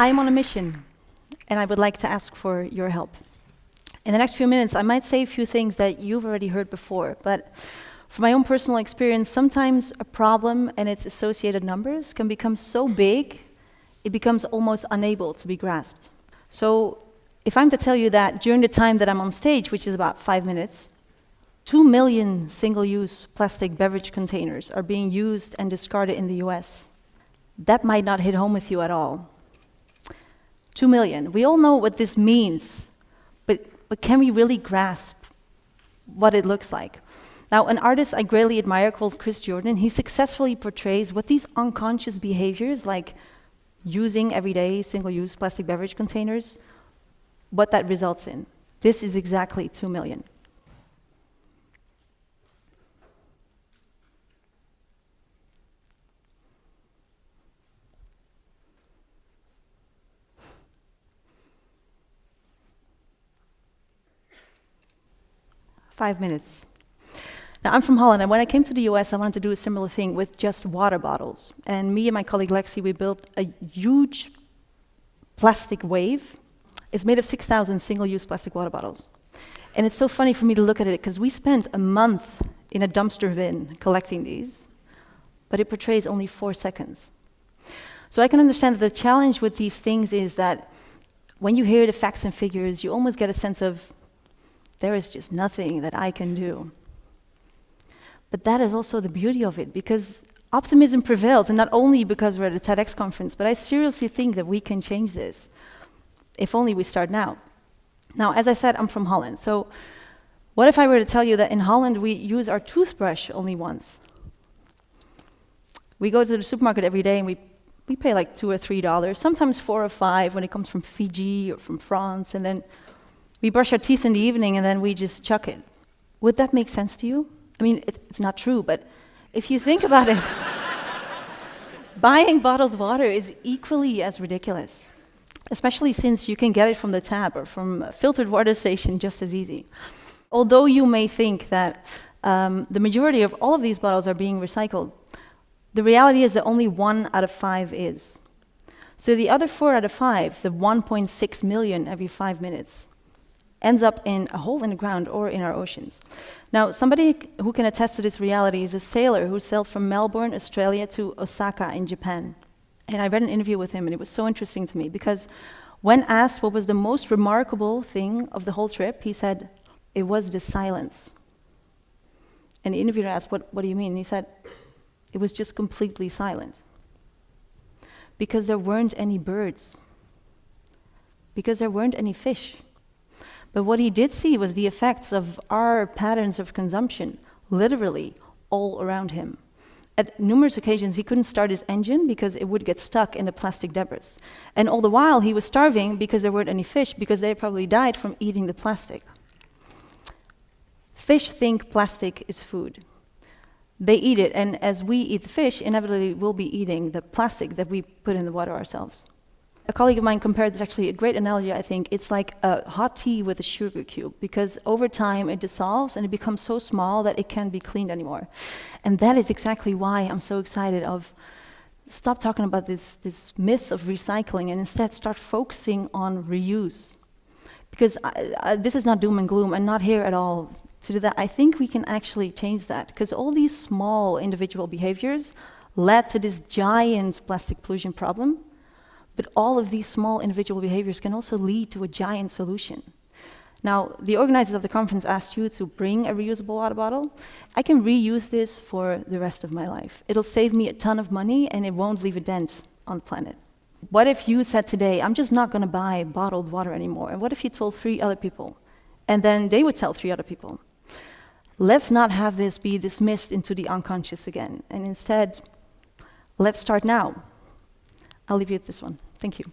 I'm on a mission, and I would like to ask for your help. In the next few minutes, I might say a few things that you've already heard before, but from my own personal experience, sometimes a problem and its associated numbers can become so big, it becomes almost unable to be grasped. So if I'm to tell you that during the time that I'm on stage, which is about 5 minutes, 2 million single-use plastic beverage containers are being used and discarded in the US. That might not hit home with you at all. 2 million. We all know what this means, but can we really grasp what it looks like? Now, an artist I greatly admire called Chris Jordan, he successfully portrays what these unconscious behaviors, like using everyday single-use plastic beverage containers, what that results in. This is exactly 2 million. Five minutes. Now, I'm from Holland, and when I came to the US, I wanted to do a similar thing with just water bottles. And me and my colleague Lexi, we built a huge plastic wave. It's made of 6,000 single-use plastic water bottles. And it's so funny for me to look at it, because we spent a month in a dumpster bin collecting these, but it portrays only 4 seconds. So I can understand that the challenge with these things is that when you hear the facts and figures, you almost get a sense of, there is just nothing that I can do. But that is also the beauty of it, because optimism prevails, and not only because we're at a TEDx conference, but I seriously think that we can change this, if only we start now. Now, as I said, I'm from Holland, so what if I were to tell you that in Holland we use our toothbrush only once? We go to the supermarket every day and we pay like $2 or $3, sometimes $4 or $5 when it comes from Fiji or from France, and then we brush our teeth in the evening and then we just chuck it. Would that make sense to you? I mean, it's not true, but if you think about it, buying bottled water is equally as ridiculous, especially since you can get it from the tap or from a filtered water station just as easy. Although you may think that the majority of all of these bottles are being recycled, the reality is that only 1 out of 5 is. So the other 4 out of 5, the 1.6 million every 5 minutes, ends up in a hole in the ground or in our oceans. Now, somebody who can attest to this reality is a sailor who sailed from Melbourne, Australia to Osaka in Japan. And I read an interview with him, and it was so interesting to me, because when asked what was the most remarkable thing of the whole trip, he said, it was the silence. And the interviewer asked, what do you mean? And he said, it was just completely silent. Because there weren't any birds. Because there weren't any fish. But what he did see was the effects of our patterns of consumption, literally all around him. At numerous occasions, he couldn't start his engine because it would get stuck in the plastic debris. And all the while, he was starving because there weren't any fish, because they probably died from eating the plastic. Fish think plastic is food. They eat it, and as we eat the fish, inevitably we'll be eating the plastic that we put in the water ourselves. A colleague of mine compared this, actually a great analogy, I think. It's like a hot tea with a sugar cube, because over time it dissolves and it becomes so small that it can't be cleaned anymore. And that is exactly why I'm so excited of stop talking about this myth of recycling and instead start focusing on reuse. Because this is not doom and gloom. I'm not here at all to do that. I think we can actually change that, because all these small individual behaviors led to this giant plastic pollution problem. But all of these small individual behaviors can also lead to a giant solution. Now, the organizers of the conference asked you to bring a reusable water bottle. I can reuse this for the rest of my life. It'll save me a ton of money, and it won't leave a dent on the planet. What if you said today, I'm just not going to buy bottled water anymore? And what if you told 3 other people? And then they would tell 3 other people. Let's not have this be dismissed into the unconscious again. And instead, let's start now. I'll leave you with this one. Thank you.